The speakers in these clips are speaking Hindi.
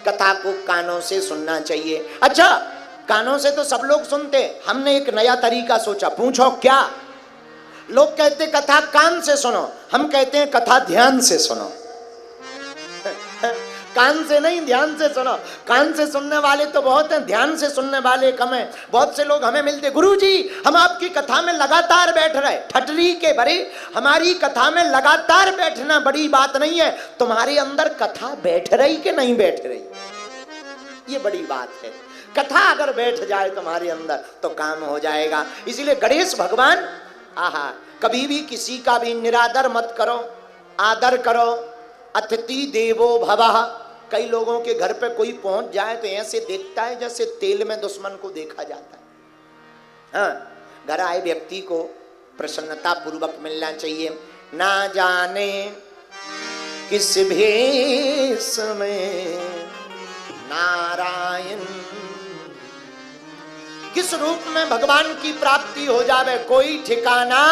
कथा को कानों से सुनना चाहिए। अच्छा, कानों से तो सब लोग सुनते, हमने एक नया तरीका सोचा। पूछो क्या? लोग कहते कथा कान से सुनो, हम कहते हैं कथा ध्यान से सुनो। कान से नहीं, ध्यान से सुनो। कान से सुनने वाले तो बहुत हैं, ध्यान से सुनने वाले कम हैं। बहुत से लोग हमें मिलते, गुरुजी हम आपकी कथा में लगातार बैठ रहे। ठटरी के भरे, हमारी कथा में लगातार बैठना बड़ी बात नहीं है, तुम्हारे अंदर कथा बैठ रही कि नहीं बैठ रही, ये बड़ी बात है। कथा अगर बैठ जाए तुम्हारे अंदर तो काम हो जाएगा। इसीलिए गणेश भगवान, आहा, कभी भी किसी का भी निरादर मत करो, आदर करो। अतिथि देवो भवः। कई लोगों के घर पे कोई पहुंच जाए तो ऐसे देखता है जैसे तेल में दुश्मन को देखा जाता है। हाँ, घर आए व्यक्ति को प्रसन्नता पूर्वक मिलना चाहिए। ना जाने किस भेष में नारायण, किस रूप में भगवान की प्राप्ति हो जावे कोई ठिकाना।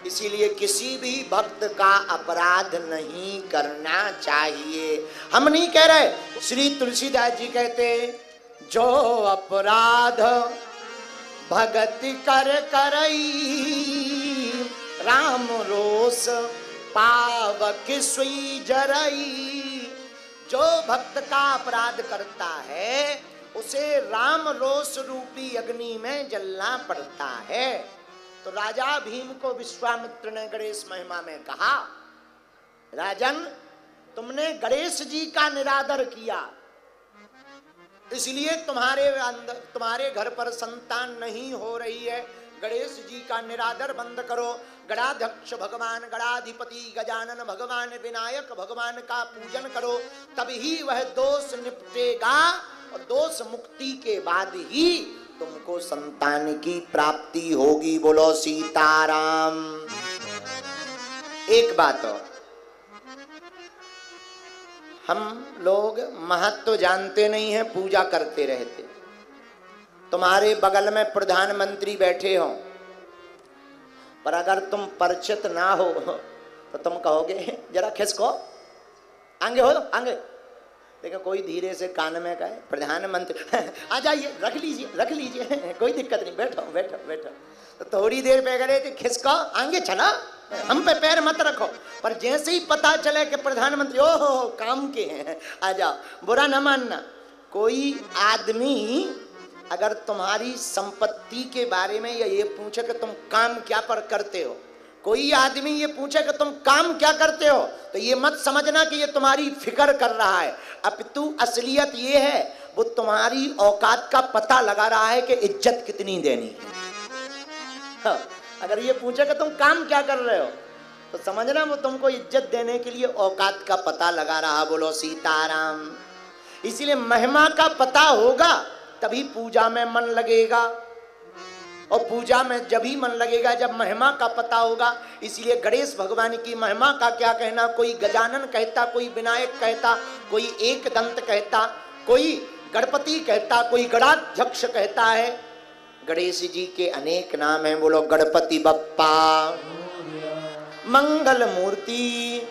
इसीलिए किसी भी भक्त का अपराध नहीं करना चाहिए। हम नहीं कह रहे, श्री तुलसीदास जी कहते, जो अपराध भगति कर करई, राम रोष पावक सुई जरई। जो भक्त का अपराध करता है उसे राम रोष रूपी अग्नि में जलना पड़ता है। तो राजा भीम को विश्वामित्र ने गणेश महिमा में कहा, राजन तुमने गणेश जी का निरादर किया, इसलिए तुम्हारे घर पर संतान नहीं हो रही है। गणेश जी का निरादर बंद करो। गणाध्यक्ष भगवान, गणाधिपति गजानन भगवान, विनायक भगवान का पूजन करो, तभी वह दोष निपटेगा। और दोष मुक्ति के बाद ही तुमको संतान की प्राप्ति होगी। बोलो सीताराम। एक बात और, हम लोग महत्व जानते नहीं हैं, पूजा करते रहते। तुम्हारे बगल में प्रधानमंत्री बैठे हो, पर अगर तुम परिचित ना हो तो तुम कहोगे जरा खिसको, आगे हो आगे। देखो कोई धीरे से कान में कहे प्रधानमंत्री आ जाइए, रख लीजिए कोई दिक्कत नहीं, बैठो बैठो बैठो। तो थोड़ी देर पे करे थे खिसको, आगे चला, हम पे पैर मत रखो। पर जैसे ही पता चले कि प्रधानमंत्री ओहो काम के हैं, आ जाओ, बुरा न मानना। कोई आदमी अगर तुम्हारी संपत्ति के बारे में या ये पूछे कि तुम काम क्या पर करते हो, कोई आदमी ये पूछे कि तुम काम क्या करते हो, तो ये मत समझना कि ये तुम्हारी फिक्र कर रहा है। अपितु असलियत ये है, वो तुम्हारी औकात का पता लगा रहा है कि इज्जत कितनी देनी है। हाँ, अगर ये पूछे कि तुम काम क्या कर रहे हो तो समझना वो तुमको इज्जत देने के लिए औकात का पता लगा रहा। बोलो सीताराम। इसीलिए महिमा का पता होगा तभी पूजा में मन लगेगा, और पूजा में जब ही मन लगेगा जब महिमा का पता होगा। इसीलिए गणेश भगवान की महिमा का क्या कहना, कोई गजानन कहता, कोई विनायक कहता, कोई एक दंत कहता, कोई गणपति कहता, कोई गणाध्यक्ष कहता है। गणेश जी के अनेक नाम हैं। बोलो गणपति बप्पा मंगल मूर्ति।